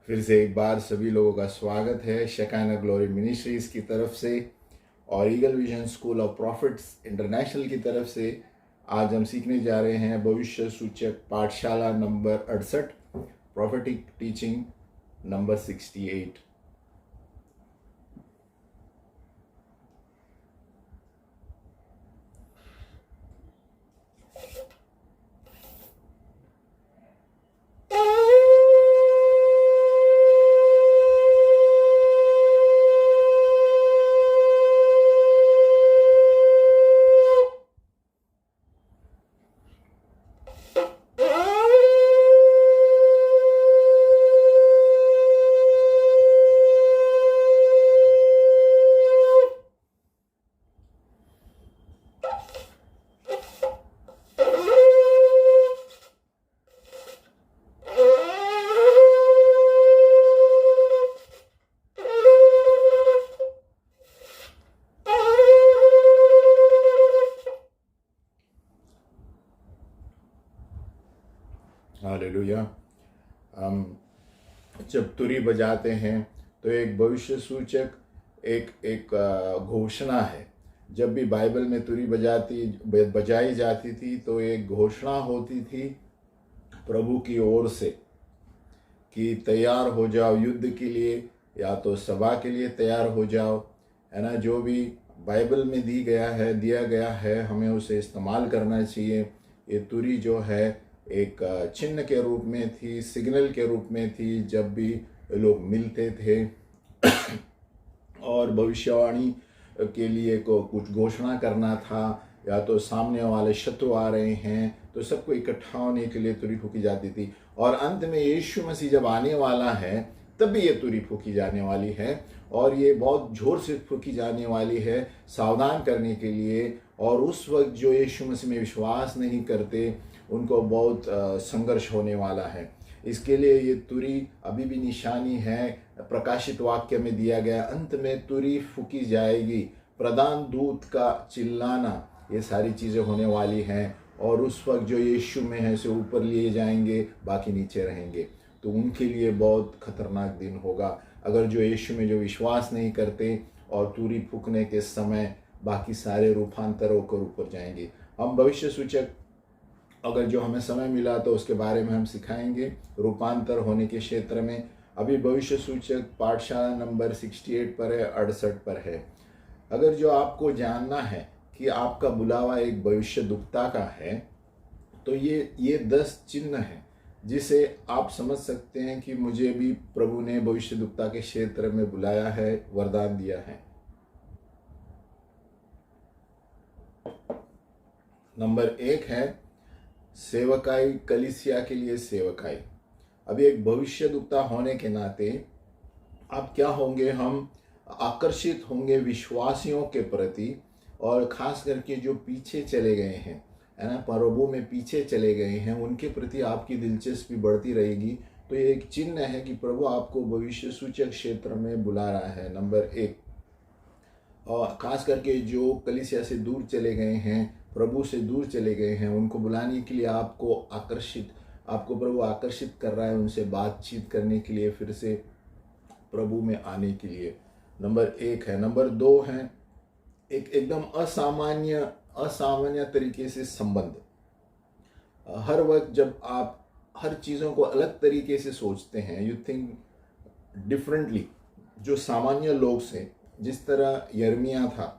फिर से एक बार सभी लोगों का स्वागत है शेकाना ग्लोरी मिनिस्ट्रीज की तरफ से और eagle vision school of profits international की तरफ से। आज हम सीखने जा रहे हैं भविष्य सूचक पाठशाला number 68, prophetic teaching number 68। Hallelujah. हम जब तुरी बजाते हैं तो एक भविष्य सूचक एक एक घोषणा है। जब भी बाइबल में तुरी बजाई जाती थी तो एक घोषणा होती थी प्रभु की ओर से कि तैयार हो जाओ युद्ध के लिए, या तो सभा के लिए तैयार हो जाओ, है ना। जो भी बाइबल में दिया गया है हमें उसे इस्तेमाल करना चाहिए। ये तुरी जो है एक चिन्ह के रूप में थी, सिग्नल के रूप में थी। जब भी लोग मिलते थे और भविष्यवाणी के लिए को कुछ घोषणा करना था, या तो सामने वाले शत्रु आ रहे हैं तो सबको इकट्ठा होने के लिए तुरी फूकी जाती थी। और अंत में यीशु मसीह जब आने वाला है तब भी ये तुरी फूकी जाने वाली है, और ये बहुत जोर से फूकी जाने वाली है सावधान करने के लिए। और उस वक्त जो यीशु मसीह में विश्वास नहीं करते उनको बहुत संघर्ष होने वाला है। इसके लिए ये तुरी अभी भी निशानी है। प्रकाशित वाक्य में दिया गया अंत में तुरी फूकी जाएगी, प्रधान दूत का चिल्लाना, ये सारी चीज़ें होने वाली हैं। और उस वक्त जो यीशु में है उसे ऊपर लिए जाएंगे, बाकी नीचे रहेंगे। तो उनके लिए बहुत खतरनाक दिन होगा अगर जो यीशु में जो विश्वास नहीं करते और तुरी फूकने के समय बाकी सारे रूपांतर होकर ऊपर जाएंगे। हम भविष्य सूचक अगर जो हमें समय मिला तो उसके बारे में हम सिखाएंगे रूपांतर होने के क्षेत्र में। अभी भविष्य सूचक पाठशाला नंबर 68 पर है, 68 पर है। अगर जो आपको जानना है कि आपका बुलावा एक भविष्यद्वक्ता का है तो ये 10 चिन्ह हैं जिसे आप समझ सकते हैं कि मुझे भी प्रभु ने भविष्यद्वक्ता के क्षेत्र में बुलाया है, वरदान दिया है। नंबर 1 है सेवकाई, कलीसिया के लिए सेवकाई। अभी एक भविष्यद्वक्ता होने के नाते आप क्या होंगे, हम आकर्षित होंगे विश्वासियों के प्रति, और खास करके जो पीछे चले गए हैं, है ना, प्रभु में पीछे चले गए हैं, उनके प्रति आपकी दिलचस्पी बढ़ती रहेगी। तो ये एक चिन्ह है कि प्रभु आपको भविष्य सूचक क्षेत्र में बुला रहा है। नंबर 1। और खास करके जो कलीसिया से दूर चले गए हैं, प्रभु से दूर चले गए हैं, उनको बुलाने के लिए आपको प्रभु आकर्षित कर रहा है, उनसे बातचीत करने के लिए, फिर से प्रभु में आने के लिए। नंबर 1 है। नंबर 2 है एक एकदम असामान्य तरीके से संबंध। हर वक्त जब आप हर चीज़ों को अलग तरीके से सोचते हैं, यू थिंक डिफरेंटली, जो सामान्य लोग से, जिस तरह यर्मिया था,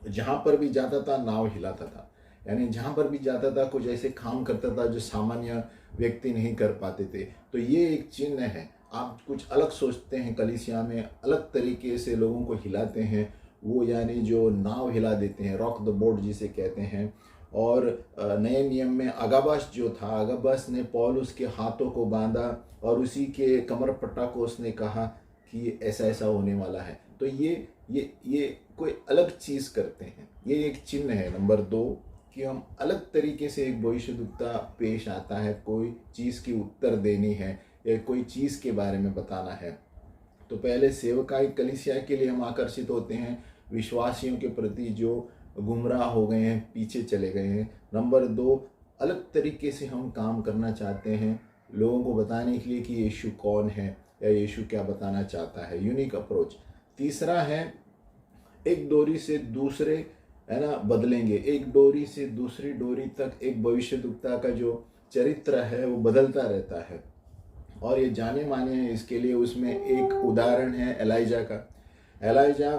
जहाँ पर भी जाता था नाव हिलाता था, यानी जहाँ पर भी जाता था कुछ ऐसे काम करता था जो सामान्य व्यक्ति नहीं कर पाते थे। तो ये एक चिन्ह है, आप कुछ अलग सोचते हैं, कलीसिया में अलग तरीके से लोगों को हिलाते हैं, वो यानी जो नाव हिला देते हैं, रॉक द बोट जिसे कहते हैं। और नए नियम में अगाबस जो था, अगाबस ने पौलुस के हाथों को बांधा और उसी के कमर पट्टा को उसने कहा कि ऐसा ऐसा होने वाला है। तो ये कोई अलग चीज़ करते हैं, ये एक चिन्ह है। नंबर 2 कि हम अलग तरीके से एक भविष्यद्वक्ता पेश आता है, कोई चीज़ की उत्तर देनी है या कोई चीज़ के बारे में बताना है। तो पहले सेवकाई कलीसिया के लिए हम आकर्षित होते हैं, विश्वासियों के प्रति जो गुमराह हो गए हैं, पीछे चले गए हैं। नंबर 2, अलग तरीके से हम काम करना चाहते हैं, लोगों को बताने के लिए कि यीशु कौन है, या यीशु क्या बताना चाहता है, यूनिक अप्रोच। तीसरा है एक डोरी से दूसरे, है ना, बदलेंगे, एक डोरी से दूसरी डोरी तक एक भविष्यद्वक्ता का जो चरित्र है वो बदलता रहता है और ये जाने माने हैं इसके लिए। उसमें एक उदाहरण है एलाइजा का। एलाइजा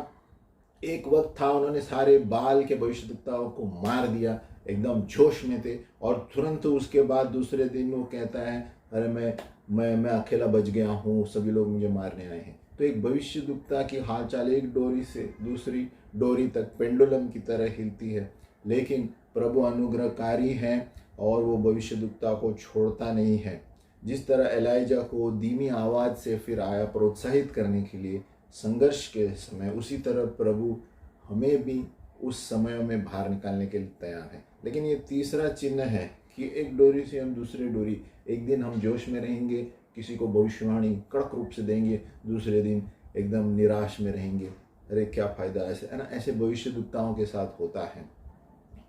एक वक्त था, उन्होंने सारे बाल के भविष्यद्वक्ताओं को मार दिया, एकदम जोश में थे, और तुरंत उसके बाद दूसरे दिन वो कहता है अरे मैं अकेला बच गया हूँ, सभी लोग मुझे मारने आए हैं। तो एक भविष्यद्वक्ता की हालचाल एक डोरी से दूसरी डोरी तक पेंडुलम की तरह हिलती है, लेकिन प्रभु अनुग्रहकारी है और वो भविष्यद्वक्ता को छोड़ता नहीं है। जिस तरह एलाइजा को धीमी आवाज़ से फिर आया प्रोत्साहित करने के लिए संघर्ष के समय, उसी तरह प्रभु हमें भी उस समय में बाहर निकालने के लिए तैयार है। लेकिन ये तीसरा चिन्ह है कि एक डोरी से हम दूसरी डोरी, एक दिन हम जोश में रहेंगे, किसी को भविष्यवाणी कड़क रूप से देंगे, दूसरे दिन एकदम निराश में रहेंगे, अरे क्या फ़ायदा, ऐसे है ना, ऐसे भविष्यद्वक्ताओं के साथ होता है।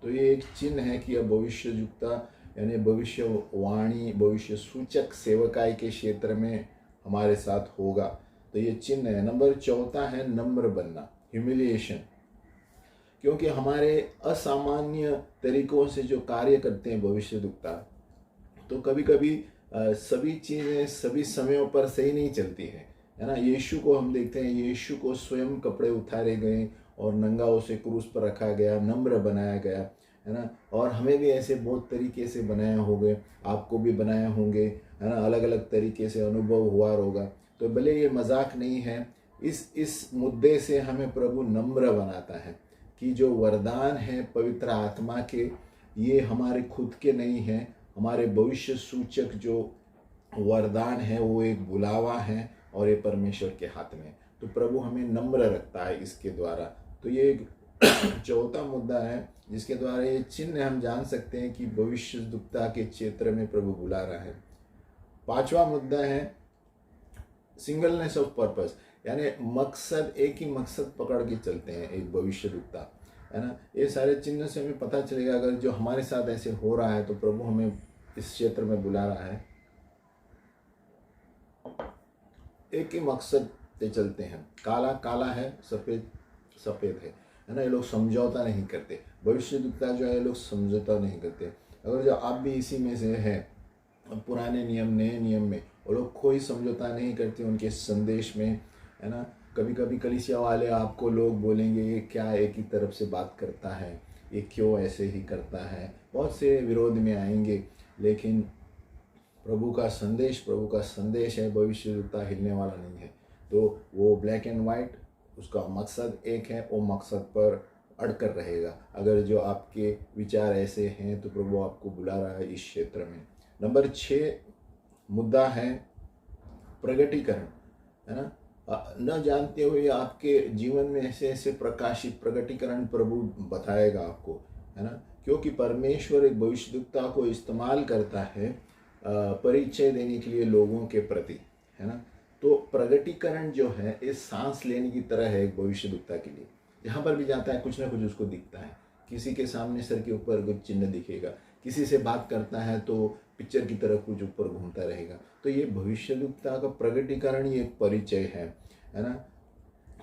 तो ये एक चिन्ह है कि अब भविष्यद्वक्ता यानी भविष्यवाणी, भविष्य सूचक सेवकाई के क्षेत्र में हमारे साथ होगा। तो ये चिन्ह है। नंबर चौथा है नम्र बनना, ह्यूमिलिएशन। क्योंकि हमारे असामान्य तरीकों से जो कार्य करते हैं भविष्यद्वक्ता, तो कभी कभी सभी चीज़ें सभी समयों पर सही नहीं चलती है ना। यीशु को हम देखते हैं, यीशु को स्वयं कपड़े उतारे गए और नंगा उसे क्रूस पर रखा गया, नम्र बनाया गया, है ना। और हमें भी ऐसे बहुत तरीके से बनाए होंगे, आपको भी बनाए होंगे, है ना, अलग अलग तरीके से अनुभव हुआ होगा। तो भले ये मजाक नहीं है, इस मुद्दे से हमें प्रभु नम्र बनाता है कि जो वरदान है पवित्र आत्मा के, ये हमारे खुद के नहीं हैं, हमारे भविष्य सूचक जो वरदान है वो एक बुलावा है और ये परमेश्वर के हाथ में। तो प्रभु हमें नम्र रखता है इसके द्वारा। तो ये एक चौथा मुद्दा है जिसके द्वारा ये चिन्ह हम जान सकते हैं कि भविष्यद्वक्ता के क्षेत्र में प्रभु बुला रहा है। पांचवा मुद्दा है सिंगलनेस ऑफ पर्पस, यानी मकसद, एक ही मकसद पकड़ के चलते हैं एक भविष्यद्वक्ता, है ना। ये सारे चिन्ह से हमें पता चलेगा अगर जो हमारे साथ ऐसे हो रहा है तो प्रभु हमें इस क्षेत्र में बुला रहा है। एक ही मकसद पे चलते हैं, काला काला है, सफ़ेद सफ़ेद है ना। ये लोग समझौता नहीं करते, भविष्यद्वक्ता जो है ये लोग समझौता नहीं करते। अगर जो आप भी इसी में से है, पुराने नियम नए नियम में, वो लोग कोई समझौता नहीं करते उनके संदेश में, है ना। कभी कभी कलीसिया वाले आपको लोग बोलेंगे ये क्या एक ही तरफ से बात करता है, ये क्यों ऐसे ही करता है, बहुत से विरोध में आएंगे। लेकिन प्रभु का संदेश है, भविष्यद्वक्ता हिलने वाला नहीं है। तो वो ब्लैक एंड वाइट, उसका मकसद एक है, वो मकसद पर अड़कर रहेगा। अगर जो आपके विचार ऐसे हैं तो प्रभु आपको बुला रहा है इस क्षेत्र में। नंबर 6 मुद्दा है प्रगटीकरण, है ना। न जानते हुए आपके जीवन में ऐसे ऐसे प्रकाशित प्रगटीकरण प्रभु बताएगा आपको, है ना। क्योंकि परमेश्वर एक भविष्यद्वक्ता को इस्तेमाल करता है परिचय देने के लिए लोगों के प्रति, है ना। तो प्रगटीकरण जो है इस सांस लेने की तरह है एक भविष्यद्वक्ता के लिए। जहाँ पर भी जाता है कुछ ना कुछ उसको दिखता है, किसी के सामने सर के ऊपर कुछ चिन्ह दिखेगा, किसी से बात करता है तो पिक्चर की तरह कुछ ऊपर घूमता रहेगा। तो ये भविष्यद्वक्ता का प्रगटीकरण ही एक परिचय है ना।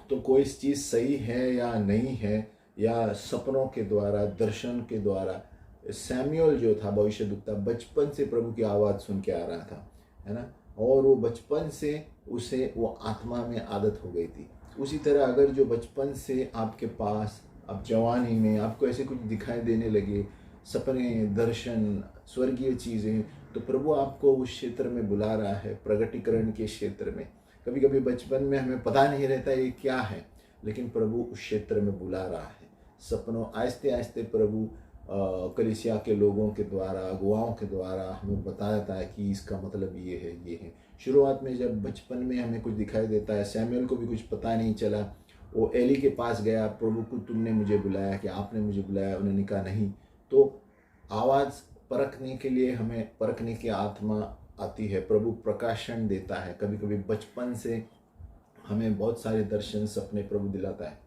तो कोई चीज़ सही है या नहीं है, या सपनों के द्वारा, दर्शन के द्वारा। सैमुअल जो था भविष्यद्वक्ता, बचपन से प्रभु की आवाज़ सुन के आ रहा था, है ना। और वो बचपन से उसे वो आत्मा में आदत हो गई थी। उसी तरह अगर जो बचपन से आपके पास, अब जवानी में आपको ऐसे कुछ दिखाई देने लगे, सपने, दर्शन, स्वर्गीय चीज़ें, तो प्रभु आपको उस क्षेत्र में बुला रहा है, प्रगटीकरण के क्षेत्र में। कभी कभी बचपन में हमें पता नहीं रहता ये क्या है, लेकिन प्रभु उस क्षेत्र में बुला रहा है। सपनों आहिस्ते आहिस्ते प्रभु कलीसिया के लोगों के द्वारा, अगुवाओं के द्वारा हमें बताता है कि इसका मतलब ये है, ये है। शुरुआत में जब बचपन में हमें कुछ दिखाई देता है, सैमुअल को भी कुछ पता नहीं चला, वो एली के पास गया, प्रभु को तुमने मुझे बुलाया, कि आपने मुझे बुलाया? उन्होंने कहा नहीं। तो आवाज़ परखने के लिए हमें परखने की आत्मा आती है, प्रभु प्रकाशन देता है। कभी कभी बचपन से हमें बहुत सारे दर्शन, सपने प्रभु दिलाता है।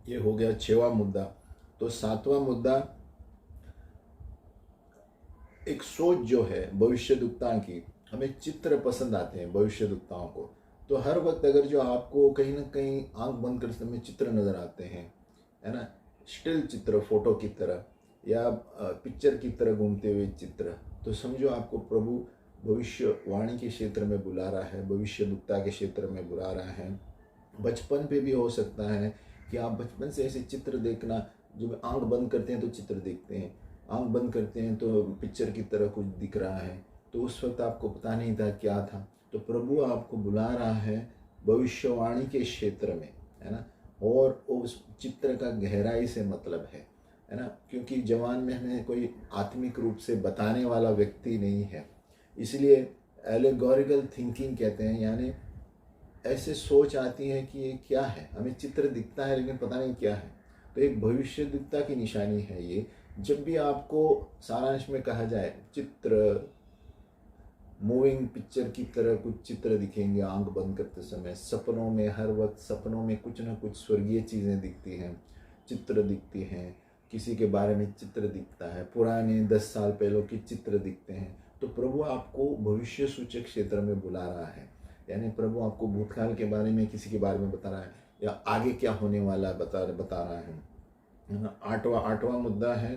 ये हो गया 6वां मुद्दा। तो 7वां मुद्दा एक सोच जो है भविष्यद्वक्ता की, हमें चित्र पसंद आते हैं भविष्यद्वक्ताओं को। तो हर वक्त अगर जो आपको कहीं ना कहीं आंख बंद करते समय चित्र नज़र आते हैं, है ना, स्टिल चित्र फोटो की तरह या पिक्चर की तरह घूमते हुए चित्र, तो समझो आपको प्रभु भविष्यवाणी के क्षेत्र में बुला रहा है, भविष्यद्वक्ता के क्षेत्र में बुला रहा है। बचपन पे भी हो सकता है कि आप बचपन से ऐसे चित्र देखना, जब आंख बंद करते हैं तो चित्र देखते हैं, आंख बंद करते हैं तो पिक्चर की तरह कुछ दिख रहा है, तो उस वक्त आपको पता नहीं था क्या था। तो प्रभु आपको बुला रहा है भविष्यवाणी के क्षेत्र में, है ना, और उस चित्र का गहराई से मतलब है ना, क्योंकि जवान में हमें कोई आत्मिक रूप से बताने वाला व्यक्ति नहीं है, इसलिए एलेगोरिकल थिंकिंग कहते हैं, यानी ऐसे सोच आती है कि ये क्या है, हमें चित्र दिखता है लेकिन पता नहीं क्या है। तो एक भविष्यद्वक्ता की निशानी है ये। जब भी आपको सारांश में कहा जाए चित्र, मूविंग पिक्चर की तरह कुछ चित्र दिखेंगे आंख बंद करते समय, सपनों में, हर वक्त सपनों में कुछ ना कुछ स्वर्गीय चीज़ें दिखती हैं, चित्र दिखती हैं, किसी के बारे में चित्र दिखता है, पुराने 10 साल पहले के चित्र दिखते हैं। तो प्रभु आपको भविष्य सूचक क्षेत्र में बुला रहा है, यानी प्रभु आपको भूतकाल के बारे में, किसी के बारे में बता रहा है, या आगे क्या होने वाला बता रहा है ना। आठवां मुद्दा है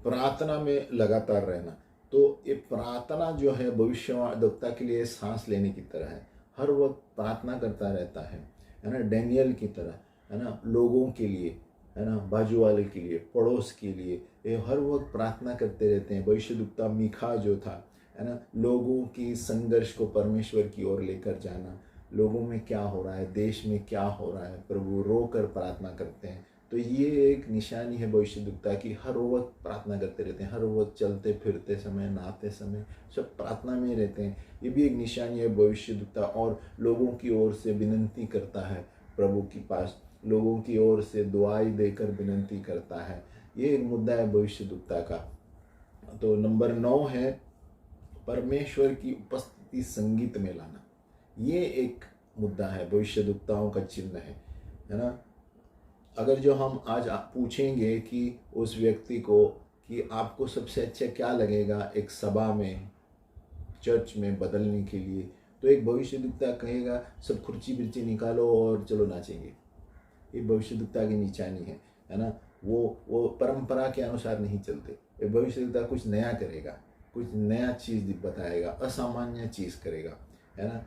प्रार्थना में लगातार रहना। तो ये प्रार्थना जो है भविष्यद्वक्ता के लिए सांस लेने की तरह है, हर वक्त प्रार्थना करता रहता है ना, डैनियल की तरह, है ना, लोगों के लिए, है ना, बाजू वाले के लिए, पड़ोस के लिए, ये हर वक्त प्रार्थना करते रहते हैं। भविष्यद्वक्ता मीखा जो था, है ना, लोगों की संघर्ष को परमेश्वर की ओर लेकर जाना, लोगों में क्या हो रहा है, देश में क्या हो रहा है, प्रभु रो कर प्रार्थना करते हैं। तो ये एक निशानी है भविष्यद्वक्ता की, हर वक्त प्रार्थना करते रहते हैं, हर वक्त चलते फिरते समय, नहाते समय सब प्रार्थना में रहते हैं। ये भी एक निशानी है भविष्यद्वक्ता, और लोगों की ओर से विनती करता है प्रभु के पास, लोगों की ओर से दुआई देकर विनती करता है। ये एक मुद्दा है भविष्यद्वक्ता का। तो नंबर 9 है परमेश्वर की उपस्थिति संगीत में लाना। ये एक मुद्दा है, भविष्यद्वक्ताओं का चिन्ह है ना। अगर जो हम आज पूछेंगे कि उस व्यक्ति को कि आपको सबसे अच्छा क्या लगेगा एक सभा में, चर्च में बदलने के लिए, तो एक भविष्यद्वक्ता कहेगा सब खुर्ची बिर्ची निकालो और चलो नाचेंगे। ये भविष्यद्वक्ता की निशानी है ना। वो परंपरा के अनुसार नहीं चलते। ये भविष्यद्वक्ता कुछ नया करेगा, कुछ नया चीज़ बताएगा, असामान्य चीज़ करेगा, है ना।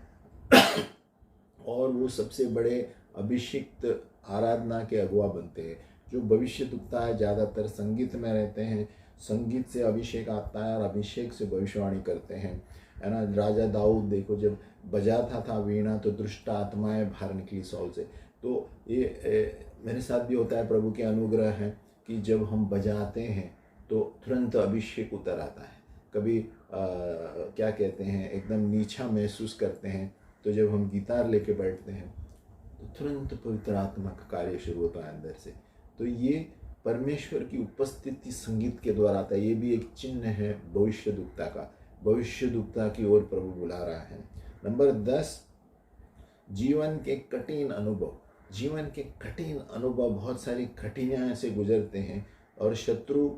और वो सबसे बड़े अभिषिक्त आराधना के अगुआ बनते हैं। जो भविष्यद्वक्ता है ज़्यादातर संगीत में रहते हैं, संगीत से अभिषेक आता है और अभिषेक से भविष्यवाणी करते हैं, है ना। राजा दाऊद देखो जब बजाता था वीणा तो दुष्ट आत्माएं बाहर निकली सॉल से। तो ये मेरे साथ भी होता है, प्रभु के अनुग्रह है कि जब हम बजाते हैं तो तुरंत अभिषेक उतर आता है। कभी क्या कहते हैं, एकदम नीचा महसूस करते हैं, तो जब हम गिटार लेके बैठते हैं तो तुरंत पवित्र आत्मा का कार्य शुरू होता है अंदर से। तो ये परमेश्वर की उपस्थिति संगीत के द्वारा आता है। ये भी एक चिन्ह है भविष्यद्वक्ता का, भविष्यद्वक्ता की ओर प्रभु बुला रहा है। नंबर 10, जीवन के कठिन अनुभव। जीवन के कठिन अनुभव, बहुत सारी कठिनाइयों से गुजरते हैं और शत्रु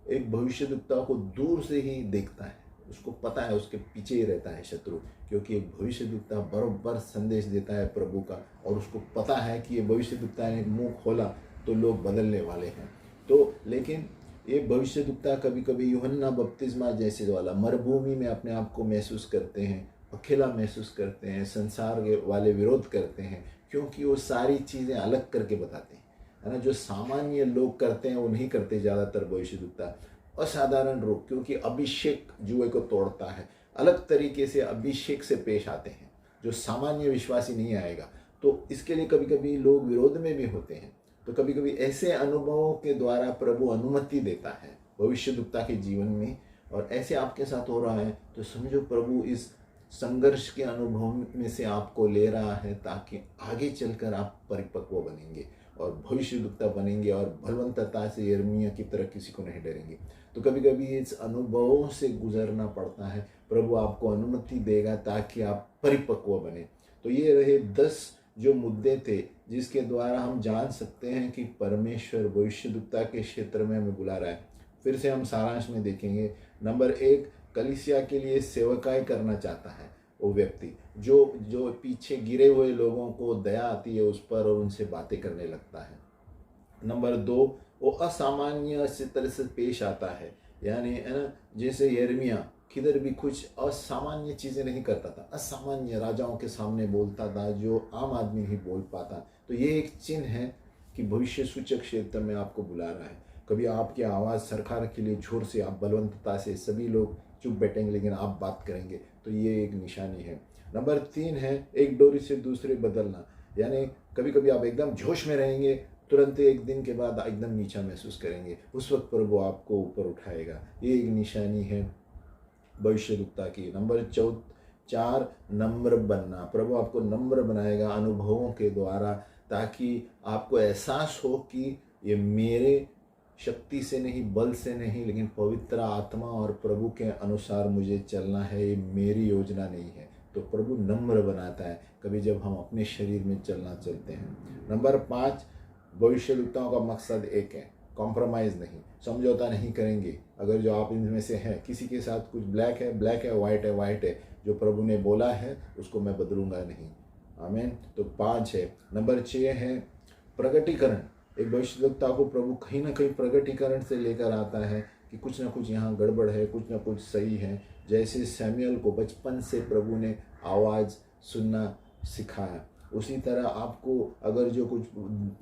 एक भविष्यद्वक्ता को दूर से ही देखता है, उसको पता है उसके पीछे ही रहता है शत्रु, क्योंकि एक भविष्यद्वक्ता बरोबर संदेश देता है प्रभु का, और उसको पता है कि ये भविष्यद्वक्ता ने मुंह खोला तो लोग बदलने वाले हैं। तो लेकिन ये भविष्यद्वक्ता कभी कभी यूहन्ना बपतिस्मा जैसे वाला मरुभूमि में अपने आप को महसूस करते हैं, अकेला महसूस करते हैं, संसार वाले विरोध करते हैं, क्योंकि वो सारी चीज़ें अलग करके बताते हैं, है ना। जो सामान्य लोग करते हैं वो नहीं करते ज़्यादातर भविष्यद्वक्ता। असाधारण रूप, क्योंकि अभिषेक जुए को तोड़ता है, अलग तरीके से अभिषेक से पेश आते हैं जो सामान्य विश्वासी नहीं आएगा। तो इसके लिए कभी कभी लोग विरोध में भी होते हैं। तो कभी कभी ऐसे अनुभवों के द्वारा प्रभु अनुमति देता है भविष्यद्वक्ता के जीवन में, और ऐसे आपके साथ हो रहा है तो समझो प्रभु इस संघर्ष के अनुभव में से आपको ले रहा है, ताकि आगे चलकर आप परिपक्व बनेंगे और भविष्यद्वक्ता बनेंगे और बलवंतता से यिर्मयाह की तरह किसी को नहीं डरेंगे। तो कभी कभी इस अनुभवों से गुजरना पड़ता है, प्रभु आपको अनुमति देगा ताकि आप परिपक्व बने। तो ये रहे 10 जो मुद्दे थे जिसके द्वारा हम जान सकते हैं कि परमेश्वर भविष्यद्वक्ता के क्षेत्र में हमें बुला रहा है। फिर से हम सारांश में देखेंगे। नंबर 1, कलीसिया के लिए सेवकाई करना चाहता है, वो व्यक्ति जो जो पीछे गिरे हुए लोगों को दया आती है उस पर और उनसे बातें करने लगता है। नंबर 2, वो असामान्य से तरह से पेश आता है, यानी है ना, जैसे यिर्मयाह किधर भी कुछ असामान्य चीज़ें नहीं करता था, असामान्य राजाओं के सामने बोलता था जो आम आदमी नहीं बोल पाता। तो ये एक चिन्ह है कि भविष्य सूचक क्षेत्र में आपको बुला रहा है। कभी आपकी आवाज़ सरकार के लिए जोर से, आप बलवंतता से, सभी लोग चुप बैठेंगे लेकिन आप बात करेंगे, तो ये एक निशानी है। नंबर 3 है एक डोरी से दूसरे बदलना, यानी कभी कभी आप एकदम जोश में रहेंगे, तुरंत एक दिन के बाद एकदम नीचा महसूस करेंगे, उस वक्त प्रभु आपको ऊपर उठाएगा। ये एक निशानी है भविष्यद्वक्ता की। नंबर 4, नम्र बनना। प्रभु आपको नम्र बनाएगा अनुभवों के द्वारा, ताकि आपको एहसास हो कि ये मेरे शक्ति से नहीं, बल से नहीं, लेकिन पवित्र आत्मा और प्रभु के अनुसार मुझे चलना है, ये मेरी योजना नहीं है। तो प्रभु नम्र बनाता है कभी जब हम अपने शरीर में चलते हैं। नंबर 5, भविष्यद्वक्ताओं का मकसद एक है, कॉम्प्रोमाइज़ नहीं, समझौता नहीं करेंगे। अगर जो आप इनमें से हैं, किसी के साथ कुछ ब्लैक है ब्लैक है, वाइट है वाइट है, जो प्रभु ने बोला है उसको मैं बदलूंगा नहीं। आमीन। तो 5 है। नंबर 6 है प्रगटीकरण। एक भविष्यद्वक्ता को प्रभु कहीं ना कहीं प्रगटीकरण से लेकर आता है कि कुछ ना कुछ यहाँ गड़बड़ है, कुछ ना कुछ सही है। जैसे सैमुअल को बचपन से प्रभु ने आवाज़ सुनना सिखाया, उसी तरह आपको अगर जो कुछ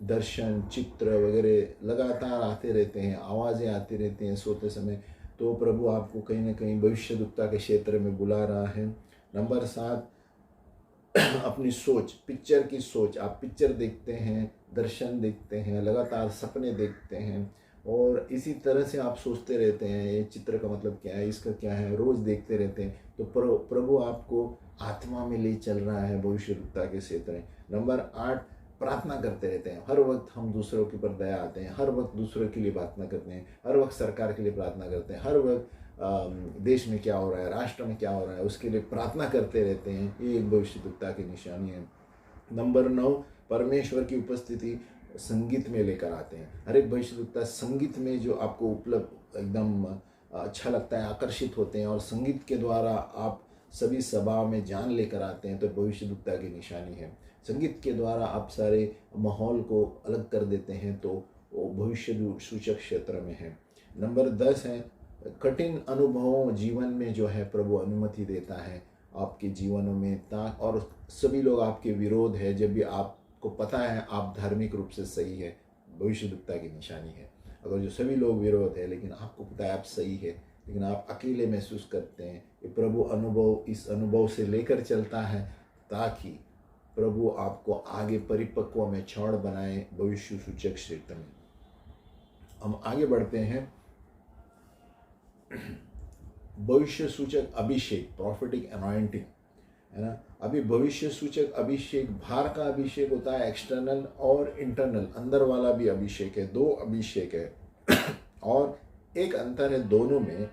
दर्शन, चित्र वगैरह लगातार आते रहते हैं, आवाज़ें आती रहती हैं सोते समय, तो प्रभु आपको कहीं ना कहीं भविष्यद्वक्ता के क्षेत्र में बुला रहा है। नंबर 7, अपनी सोच, पिक्चर की सोच। आप पिक्चर देखते हैं, दर्शन देखते हैं, लगातार सपने देखते हैं और इसी तरह से आप सोचते रहते हैं ये चित्र का मतलब क्या है, इसका क्या है, रोज़ देखते रहते हैं। तो प्रभु आपको आत्मा में ले चल रहा है भविष्यद्वक्ता के क्षेत्र में। नंबर 8, प्रार्थना करते रहते हैं। हर वक्त हम दूसरों के ऊपर दया आते हैं, हर वक्त दूसरों के लिए प्रार्थना करते हैं, हर वक्त सरकार के लिए प्रार्थना करते हैं, हर वक्त देश में क्या हो रहा है, राष्ट्र में क्या हो रहा है, उसके लिए प्रार्थना करते रहते हैं। ये एक भविष्यद्वक्ता की निशानी है। नंबर 9, परमेश्वर की उपस्थिति संगीत में लेकर आते हैं। हर एक भविष्यद्वक्ता संगीत में जो आपको उपलब्ध एकदम अच्छा लगता है, आकर्षित होते हैं और संगीत के द्वारा आप सभी सभा में जान लेकर आते हैं, तो भविष्यद्वक्ता की निशानी है। संगीत के द्वारा आप सारे माहौल को अलग कर देते हैं, तो वो भविष्य सूचक क्षेत्र में है। नंबर 10 है कठिन अनुभवों जीवन में जो है प्रभु अनुमति देता है आपके जीवनों में, और सभी लोग आपके विरोध है, जब भी आपको पता है आप धार्मिक रूप से सही है, भविष्यद्वक्ता की निशानी है। अगर जो सभी लोग विरोध है लेकिन आपको पता है आप सही है, लेकिन आप अकेले महसूस करते हैं, ये प्रभु अनुभव, इस अनुभव से लेकर चलता है ताकि प्रभु आपको आगे परिपक्व में चौड़ बनाए भविष्य सूचक क्षेत्र में। हम आगे बढ़ते हैं। भविष्य सूचक अभिषेक, प्रॉफिटिक अनॉइंटिंग, है ना। अभी भविष्य सूचक अभिषेक, बाहर का अभिषेक होता है एक्सटर्नल और इंटरनल, अंदर वाला भी अभिषेक है, 2 अभिषेक है और एक अंतर है दोनों में।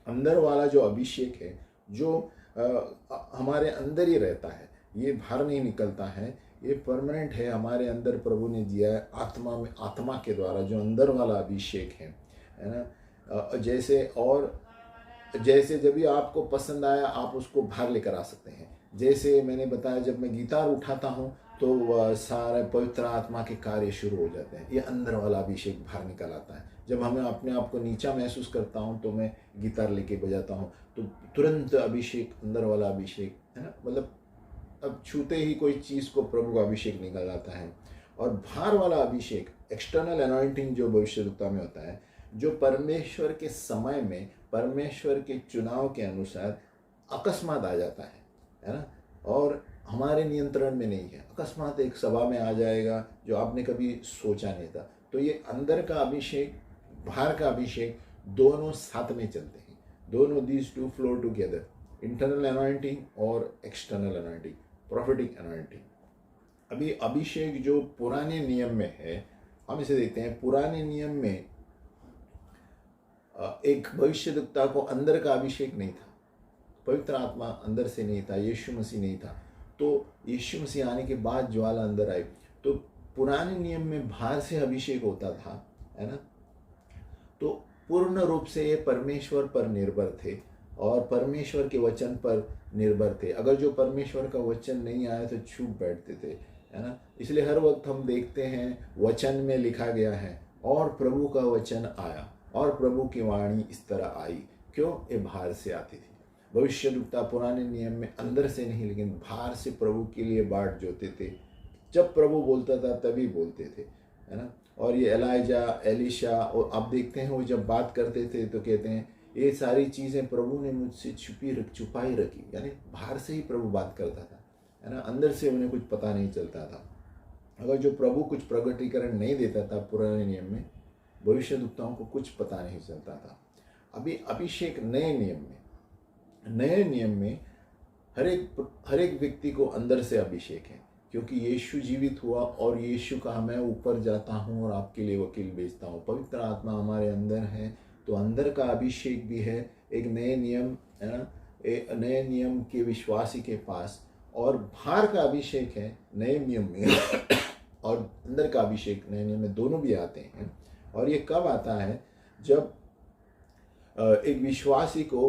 अंदर वाला जो अभिषेक है जो हमारे अंदर ही रहता है, ये बाहर नहीं निकलता है, ये परमानेंट है, हमारे अंदर प्रभु ने दिया है आत्मा में, आत्मा के द्वारा जो अंदर वाला अभिषेक है ना। जैसे जब भी आपको पसंद आया आप उसको बाहर लेकर आ सकते हैं। जैसे मैंने बताया जब मैं गिटार उठाता हूँ तो सारे पवित्र आत्मा के कार्य शुरू हो जाते हैं, ये अंदर वाला अभिषेक बाहर निकल आता है। जब हमें अपने आप को नीचा महसूस करता हूँ तो मैं गिटार लेके बजाता हूँ, तो तुरंत अभिषेक, अंदर वाला अभिषेक, है ना, मतलब अब छूते ही कोई चीज़ को प्रभु का अभिषेक निकल आता है। और बाहर वाला अभिषेक, एक्सटर्नल अनॉइंटिंग, जो भविष्यद्वक्ता में होता है, जो परमेश्वर के समय में, परमेश्वर के चुनाव के अनुसार अकस्मात आ जाता है ना, और हमारे नियंत्रण में नहीं है, अकस्मात एक सभा में आ जाएगा जो आपने कभी सोचा नहीं था। तो ये अंदर का अभिषेक, बाहर का अभिषेक, दोनों साथ में चलते हैं, दोनों, these two flow together, internal anointing और एक्सटर्नल अनॉइंटिंग, प्रॉफिटिक अनॉइंटिंग। अभी अभिषेक जो पुराने नियम में है, हम इसे देखते हैं। पुराने नियम में एक भविष्यद्वक्ता को अंदर का अभिषेक नहीं था, पवित्र आत्मा अंदर से नहीं था, यीशु मसीह नहीं था। तो यीशु मसीह आने के बाद ज्वाला अंदर आई। तो पुराने नियम में बाहर से अभिषेक होता था, है ना, तो पूर्ण रूप से ये परमेश्वर पर निर्भर थे और परमेश्वर के वचन पर निर्भर थे। अगर जो परमेश्वर का वचन नहीं आया तो चुप बैठते थे, है ना। इसलिए हर वक्त हम देखते हैं वचन में लिखा गया है और प्रभु का वचन आया और प्रभु की वाणी इस तरह आई। क्यों? ये बाहर से आती थी। भविष्यद्वक्ता पुराने नियम में अंदर से नहीं लेकिन बाहर से प्रभु के लिए बाट जोते थे। जब प्रभु बोलता था तभी बोलते थे, है ना। और ये एलाइजा, एलिशा, और आप देखते हैं वो जब बात करते थे तो कहते हैं ये सारी चीज़ें प्रभु ने मुझसे छुपाई रखी, यानी बाहर से ही प्रभु बात करता था, है ना। अंदर से उन्हें कुछ पता नहीं चलता था। अगर जो प्रभु कुछ प्रगटीकरण नहीं देता था पुराने नियम में, भविष्यद्वक्ताओं को कुछ पता नहीं चलता था। अभी अभिषेक नए नियम में हर एक व्यक्ति को अंदर से अभिषेक है, क्योंकि यीशु जीवित हुआ और यीशु कहा मैं ऊपर जाता हूँ और आपके लिए वकील भेजता हूँ। पवित्र आत्मा हमारे अंदर है, तो अंदर का अभिषेक भी है। एक नए नियम, है ना, एक नए नियम के विश्वासी के पास, और बाहर का अभिषेक है नए नियम में और अंदर का अभिषेक नए नियम में, दोनों भी आते हैं। और ये कब आता है? जब एक विश्वासी को